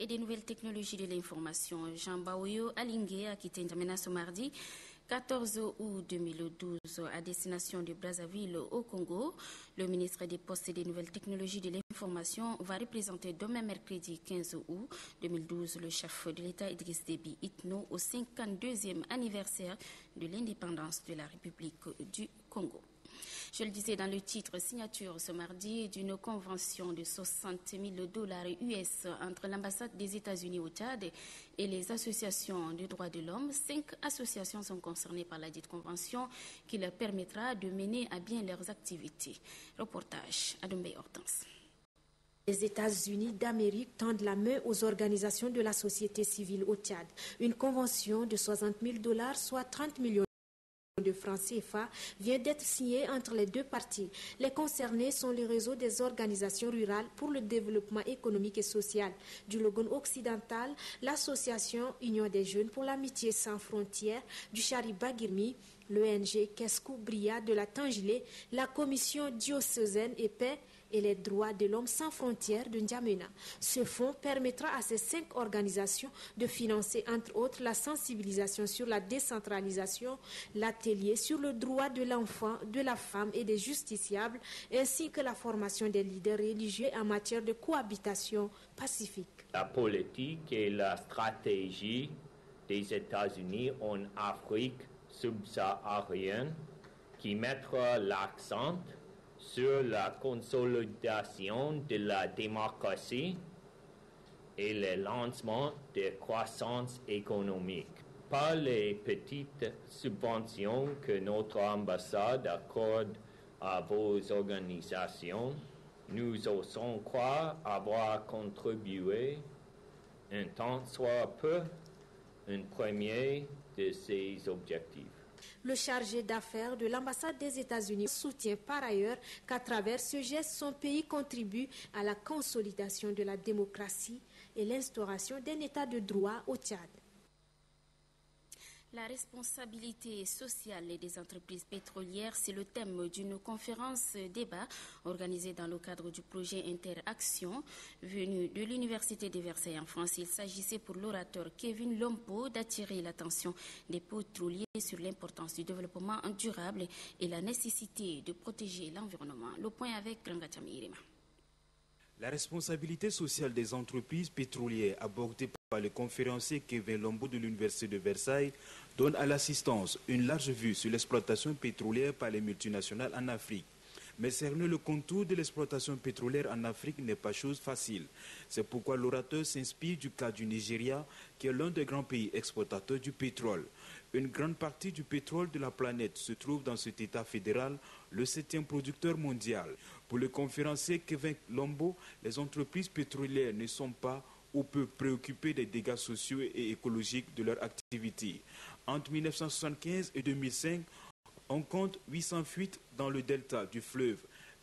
et des nouvelles technologies de l'information, Jean Baoyo Alingue, a quitté N'Djamena ce mardi 14 août 2012 à destination de Brazzaville au Congo. Le ministre des Postes et des Nouvelles Technologies de l'Information va représenter demain mercredi 15 août 2012 le chef de l'État Idriss Déby Itno au 52e anniversaire de l'indépendance de la République du Congo. Je le disais dans le titre, signature ce mardi d'une convention de $60 000 US entre l'ambassade des États-Unis au Tchad et les associations de droits de l'homme. 5 associations sont concernées par la dite convention qui leur permettra de mener à bien leurs activités. Reportage à Dombey Hortense. Les États-Unis d'Amérique tendent la main aux organisations de la société civile au Tchad. Une convention de $60 000, soit 30 millions de francs CFA, vient d'être signée entre les deux parties. Les concernés sont les réseaux des organisations rurales pour le développement économique et social du Logone occidental, l'association Union des jeunes pour l'amitié sans frontières du Chariba-Girmi, l'ONG Keskou Bria de la Tangilé, la commission diocésaine et paix et les droits de l'homme sans frontières de N'Djamena. Ce fonds permettra à ces 5 organisations de financer entre autres la sensibilisation sur la décentralisation, l'atelier sur le droit de l'enfant, de la femme et des justiciables, ainsi que la formation des leaders religieux en matière de cohabitation pacifique. La politique et la stratégie des États-Unis en Afrique subsaharienne qui mettra l'accent sur la consolidation de la démocratie et le lancement de croissance économique. Par les petites subventions que notre ambassade accorde à vos organisations, nous osons croire avoir contribué, un tant soit peu, un premier de ces objectifs. Le chargé d'affaires de l'ambassade des États-Unis soutient par ailleurs qu'à travers ce geste, son pays contribue à la consolidation de la démocratie et l'instauration d'un état de droit au Tchad. La responsabilité sociale des entreprises pétrolières, c'est le thème d'une conférence débat organisée dans le cadre du projet Interaction venu de l'Université de Versailles en France. Il s'agissait pour l'orateur Kevin Lompo d'attirer l'attention des pétroliers sur l'importance du développement durable et la nécessité de protéger l'environnement. Le point avec Grangacham Irima. La responsabilité sociale des entreprises pétrolières abordée par le conférencier Kevin Lompo de l'Université de Versailles donne à l'assistance une large vue sur l'exploitation pétrolière par les multinationales en Afrique. Mais cerner le contour de l'exploitation pétrolière en Afrique n'est pas chose facile. C'est pourquoi l'orateur s'inspire du cas du Nigeria, qui est l'un des grands pays exportateurs du pétrole. Une grande partie du pétrole de la planète se trouve dans cet État fédéral, le 7e producteur mondial. Pour le conférencier Kevin Lompo, les entreprises pétrolières ne sont pas ou peu préoccupées des dégâts sociaux et écologiques de leur activité. Entre 1975 et 2005, on compte 800 fuites dans le delta du fleuve,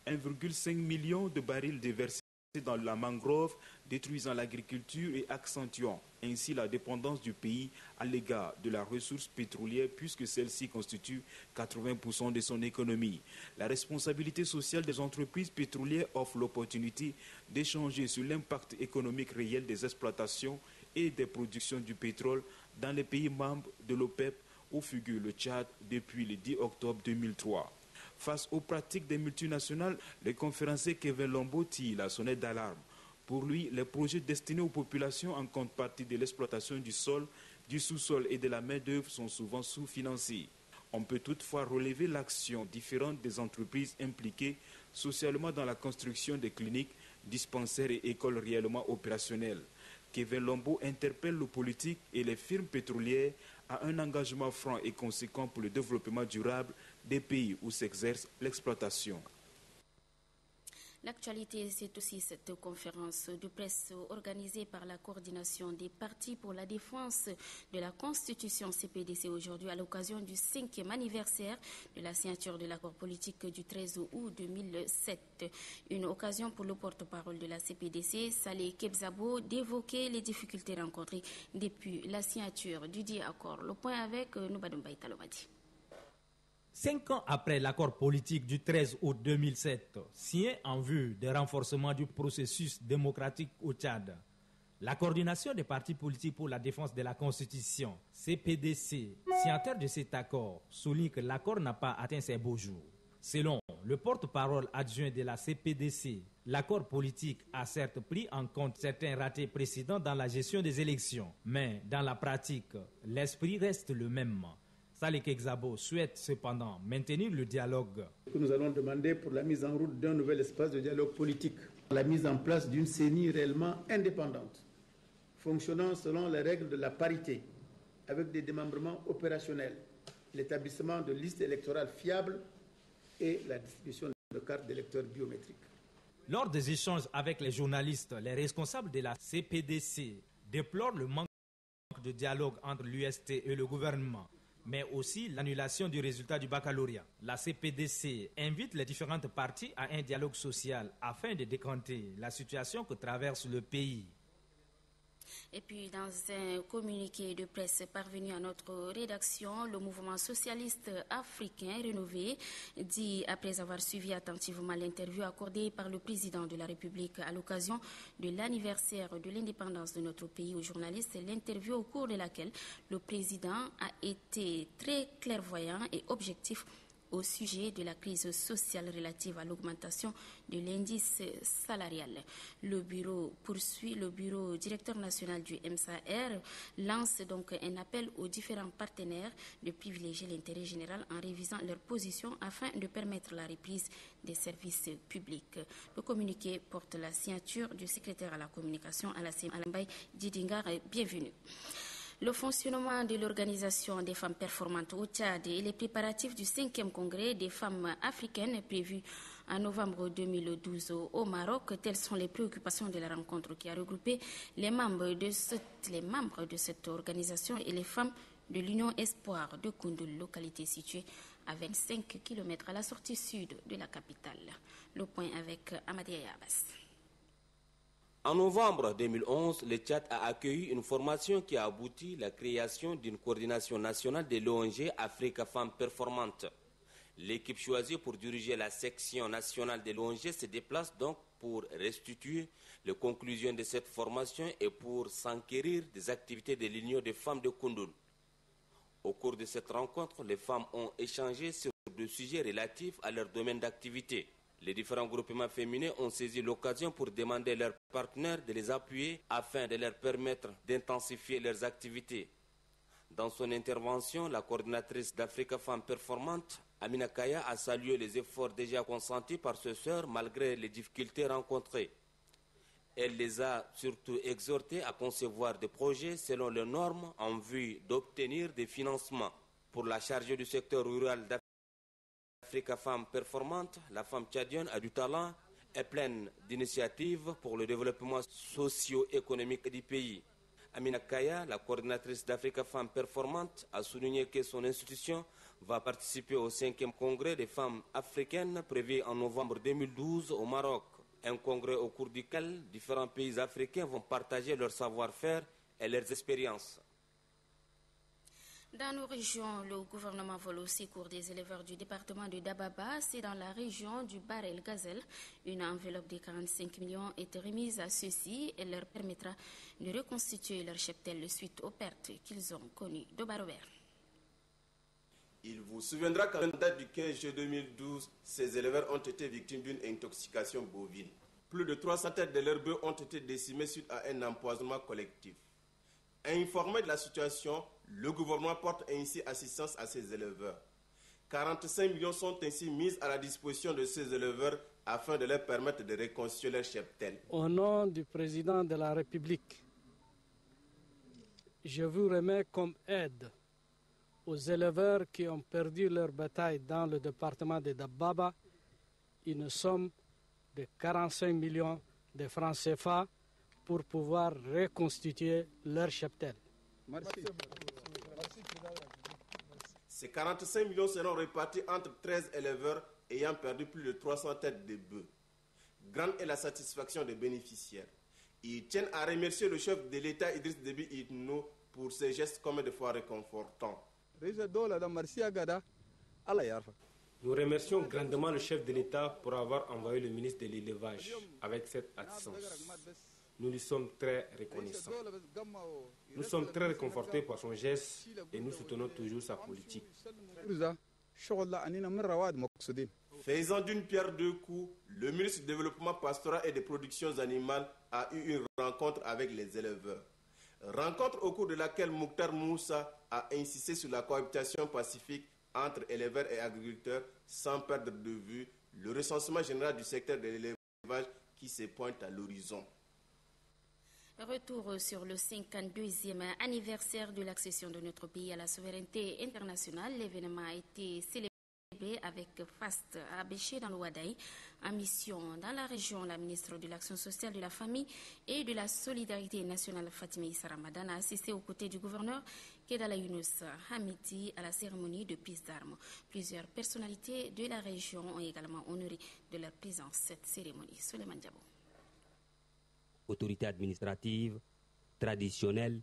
1,5 million de barils déversés dans la mangrove, détruisant l'agriculture et accentuant ainsi la dépendance du pays à l'égard de la ressource pétrolière puisque celle-ci constitue 80% de son économie. La responsabilité sociale des entreprises pétrolières offre l'opportunité d'échanger sur l'impact économique réel des exploitations et des productions du pétrole dans les pays membres de l'OPEP, où figure le Tchad depuis le 10 octobre 2003. Face aux pratiques des multinationales, le conférencier Kevin Lompo tire la sonnette d'alarme. Pour lui, les projets destinés aux populations en contrepartie de l'exploitation du sol, du sous-sol et de la main-d'œuvre sont souvent sous-financés. On peut toutefois relever l'action différente des entreprises impliquées socialement dans la construction des cliniques, dispensaires et écoles réellement opérationnelles. Kevin Lompo interpelle le politique et les firmes pétrolières à un engagement franc et conséquent pour le développement durable des pays où s'exerce l'exploitation. L'actualité, c'est aussi cette conférence de presse organisée par la coordination des partis pour la défense de la Constitution CPDC aujourd'hui à l'occasion du 5e anniversaire de la signature de l'accord politique du 13 août 2007. Une occasion pour le porte-parole de la CPDC, Saleh Kebzabo, d'évoquer les difficultés rencontrées depuis la signature du dit accord. Le point avec Noubadoumbaï Talomadi. 5 ans après l'accord politique du 13 août 2007, signé en vue du renforcement du processus démocratique au Tchad, La coordination des partis politiques pour la défense de la Constitution, CPDC, signataire de cet accord, souligne que l'accord n'a pas atteint ses beaux jours. Selon le porte-parole adjoint de la CPDC, l'accord politique a certes pris en compte certains ratés précédents dans la gestion des élections, mais dans la pratique, l'esprit reste le même. Salek Exabo souhaite cependant maintenir le dialogue. Nous allons demander pour la mise en route d'un nouvel espace de dialogue politique, la mise en place d'une CENI réellement indépendante, fonctionnant selon les règles de la parité, avec des démembrements opérationnels, l'établissement de listes électorales fiables et la distribution de cartes d'électeurs biométriques. Lors des échanges avec les journalistes, les responsables de la CPDC déplorent le manque de dialogue entre l'UST et le gouvernement, mais aussi l'annulation du résultat du baccalauréat. La CPDC invite les différentes parties à un dialogue social afin de décanter la situation que traverse le pays. Et puis, dans un communiqué de presse parvenu à notre rédaction, le mouvement socialiste africain rénové dit, après avoir suivi attentivement l'interview accordée par le président de la République à l'occasion de l'anniversaire de l'indépendance de notre pays aux journalistes, l'interview au cours de laquelle le président a été très clairvoyant et objectif au sujet de la crise sociale relative à l'augmentation de l'indice salarial. Le bureau directeur national du MSAR lance donc un appel aux différents partenaires de privilégier l'intérêt général en révisant leurs positions afin de permettre la reprise des services publics. Le communiqué porte la signature du secrétaire à la communication Alassane Alambay Didingar. Bienvenue. Le fonctionnement de l'Organisation des femmes performantes au Tchad et les préparatifs du 5e congrès des femmes africaines prévu en novembre 2012 au Maroc, telles sont les préoccupations de la rencontre qui a regroupé les membres de cette organisation et les femmes de l'Union Espoir de Koundoul, localité située à 25 km à la sortie sud de la capitale. Le point avec Amadi Abbas. En novembre 2011, le Tchad a accueilli une formation qui a abouti à la création d'une coordination nationale de l'ONG Africa Femmes Performantes. L'équipe choisie pour diriger la section nationale de l'ONG se déplace donc pour restituer les conclusions de cette formation et pour s'enquérir des activités de l'Union des femmes de Koundoul. Au cours de cette rencontre, les femmes ont échangé sur des sujets relatifs à leur domaine d'activité. Les différents groupements féminins ont saisi l'occasion pour demander à leurs partenaires de les appuyer afin de leur permettre d'intensifier leurs activités. Dans son intervention, la coordinatrice d'Africa Femmes Performantes, Amina Kaya, a salué les efforts déjà consentis par ses sœurs malgré les difficultés rencontrées. Elle les a surtout exhortés à concevoir des projets selon les normes en vue d'obtenir des financements. Pour la chargée du secteur rural d'Africa Femmes Performantes, la femme tchadienne a du talent et pleine d'initiatives pour le développement socio-économique du pays. Amina Kaya, la coordinatrice d'Africa Femmes Performantes, a souligné que son institution va participer au 5e congrès des femmes africaines prévu en novembre 2012 au Maroc. Un congrès au cours duquel différents pays africains vont partager leur savoir-faire et leurs expériences. Dans nos régions, le gouvernement vole au secours des éleveurs du département de Dababa. C'est dans la région du Bar El Ghazel. Une enveloppe de 45 millions est remise à ceux-ci et leur permettra de reconstituer leur cheptel suite aux pertes qu'ils ont connues. De Barobert. Il vous souviendra qu'à la date du 15 juillet 2012, ces éleveurs ont été victimes d'une intoxication bovine. Plus de 300 têtes de leurs bœufs ont été décimées suite à un empoisonnement collectif. Informé de la situation, le gouvernement porte ainsi assistance à ces éleveurs. 45 millions sont ainsi mis à la disposition de ces éleveurs afin de leur permettre de reconstituer leur cheptel. Au nom du président de la République, je vous remets comme aide aux éleveurs qui ont perdu leur bétail dans le département de Dababa une somme de 45 millions de francs CFA pour pouvoir reconstituer leur cheptel. Merci. Ces 45 millions seront répartis entre 13 éleveurs ayant perdu plus de 300 têtes de bœufs. Grande est la satisfaction des bénéficiaires. Ils tiennent à remercier le chef de l'État Idriss Déby Itno pour ses gestes combien de fois réconfortants. Nous remercions grandement le chef de l'État pour avoir envoyé le ministre de l'élevage avec cette assistance. nous lui sommes très reconnaissants. Nous sommes très réconfortés par son geste et nous soutenons toujours sa politique. Faisant d'une pierre deux coups, le ministre du Développement pastoral et des productions animales a eu une rencontre avec les éleveurs. Rencontre au cours de laquelle Mokhtar Moussa a insisté sur la cohabitation pacifique entre éleveurs et agriculteurs sans perdre de vue le recensement général du secteur de l'élevage qui se pointe à l'horizon. Retour sur le 52e anniversaire de l'accession de notre pays à la souveraineté internationale. L'événement a été célébré avec faste à Béché dans le Wadaï. En mission dans la région, la ministre de l'Action sociale, de la famille et de la solidarité nationale, Fatimé Issa Ramadan, a assisté aux côtés du gouverneur Kedala Younous Hamidi à la cérémonie de prise d'armes. Plusieurs personnalités de la région ont également honoré de leur présence cette cérémonie. Souleymane Diabo. Autorités administratives, traditionnelles,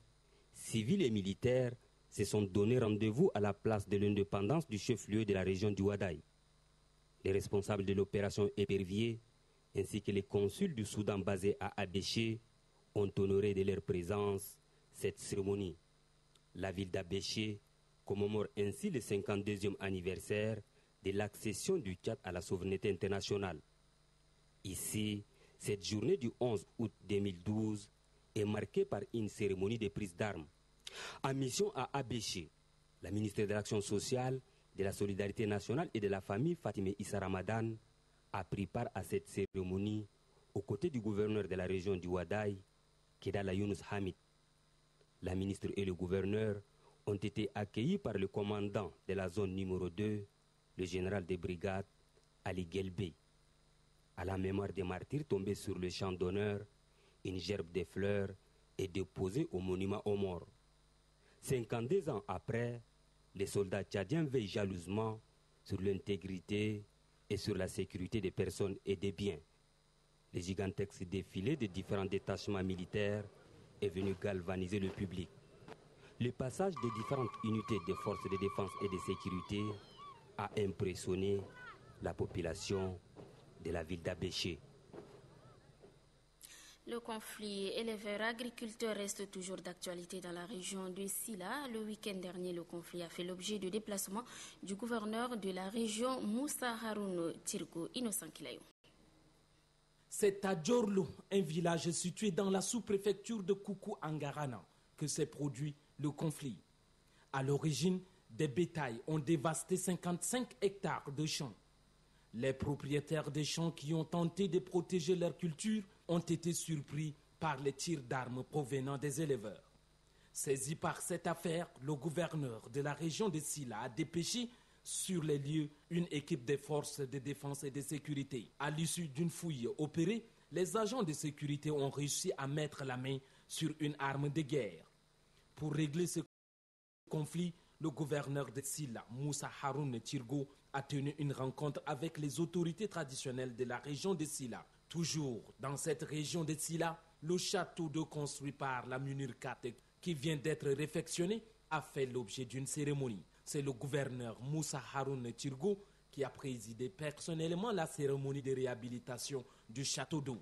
civiles et militaires se sont donné rendez-vous à la place de l'indépendance du chef-lieu de la région du Wadaï. Les responsables de l'opération Épervier ainsi que les consuls du Soudan basés à Abéché ont honoré de leur présence cette cérémonie. La ville d'Abéché commémore ainsi le 52e anniversaire de l'accession du Tchad à la souveraineté internationale. Ici, cette journée du 11 août 2012 est marquée par une cérémonie de prise d'armes. En mission à Abéché, la ministre de l'Action sociale, de la solidarité nationale et de la famille, Fatimé Issa Ramadan, a pris part à cette cérémonie aux côtés du gouverneur de la région du Wadaï, Kedala Younous Hamid. La ministre et le gouverneur ont été accueillis par le commandant de la zone numéro 2, le général de brigade Ali Gelbey. À la mémoire des martyrs tombés sur le champ d'honneur, une gerbe de fleurs est déposée au monument aux morts. 52 ans après, les soldats tchadiens veillent jalousement sur l'intégrité et sur la sécurité des personnes et des biens. Le gigantesque défilé de différents détachements militaires est venu galvaniser le public. Le passage des différentes unités des forces de défense et de sécurité a impressionné la population de la ville d'Abéché. Le conflit éleveur-agriculteur reste toujours d'actualité dans la région de Sila. Le week-end dernier, le conflit a fait l'objet de déplacement du gouverneur de la région, Moussa Haroun Tirgo, Innocent Kilayo. C'est à Djorlo, un village situé dans la sous-préfecture de Koukou-Angarana, que s'est produit le conflit. À l'origine, des bétails ont dévasté 55 hectares de champs. Les propriétaires des champs qui ont tenté de protéger leur culture ont été surpris par les tirs d'armes provenant des éleveurs. Saisi par cette affaire, le gouverneur de la région de Sila a dépêché sur les lieux une équipe des forces de défense et de sécurité. À l'issue d'une fouille opérée, les agents de sécurité ont réussi à mettre la main sur une arme de guerre. Pour régler ce conflit, le gouverneur de Sila, Moussa Haroun Tirgo, a tenu une rencontre avec les autorités traditionnelles de la région de Sila. Toujours dans cette région de Sila, le château d'eau construit par la Munir Kate, qui vient d'être réfectionné, a fait l'objet d'une cérémonie. C'est le gouverneur Moussa Haroun Tirgo qui a présidé personnellement la cérémonie de réhabilitation du château d'eau.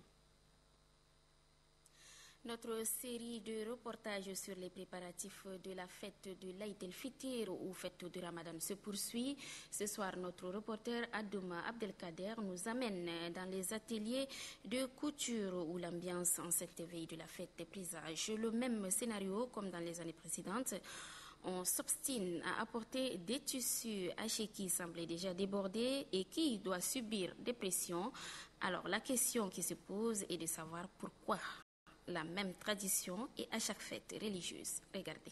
Notre série de reportages sur les préparatifs de la fête de l'Aïd el-Fitr ou fête de Ramadan se poursuit. Ce soir, notre reporter Adouma Abdelkader nous amène dans les ateliers de couture où l'ambiance en cette veille de la fête présage le même scénario comme dans les années précédentes. On s'obstine à apporter des tissus hachés qui semblaient déjà débordés et qui doivent subir des pressions. Alors la question qui se pose est de savoir pourquoi la même tradition et à chaque fête religieuse. Regardez.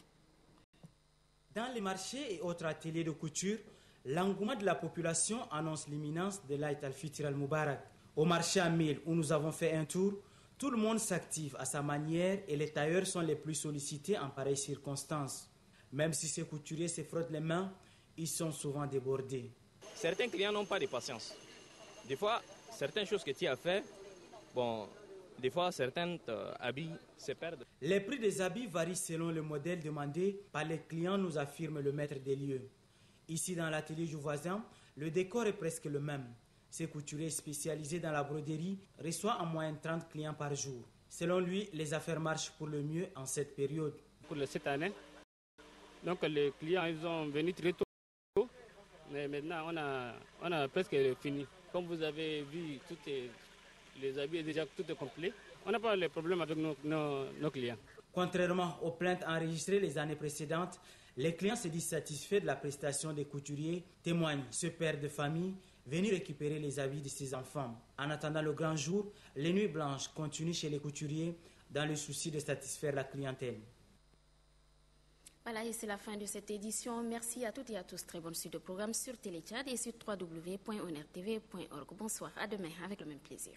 Dans les marchés et autres ateliers de couture, l'engouement de la population annonce l'imminence de l'Aïd al-Fitr al-Mubarak. Au marché à Mille, où nous avons fait un tour, tout le monde s'active à sa manière et les tailleurs sont les plus sollicités en pareilles circonstances. Même si ces couturiers se frottent les mains, ils sont souvent débordés. Certains clients n'ont pas de patience. Des fois, certaines choses que tu as fait, des fois, certains habits se perdent. Les prix des habits varient selon le modèle demandé par les clients, nous affirme le maître des lieux. Ici, dans l'atelier du voisin, le décor est presque le même. Ces couturiers spécialisés dans la broderie reçoivent en moyenne 30 clients par jour. Selon lui, les affaires marchent pour le mieux en cette période. Pour cette année, donc les clients ils ont venu très tôt, mais maintenant on a presque fini. Comme vous avez vu, les habits déjà tout est complet. On n'a pas de problème avec nos clients. Contrairement aux plaintes enregistrées les années précédentes, les clients se disent satisfaits de la prestation des couturiers, témoigne ce père de famille venu récupérer les habits de ses enfants. En attendant le grand jour, les nuits blanches continuent chez les couturiers dans le souci de satisfaire la clientèle. Voilà, et c'est la fin de cette édition. Merci à toutes et à tous. Très bonne suite de programme sur Téléchat et sur www.onrtv.org. Bonsoir, à demain avec le même plaisir.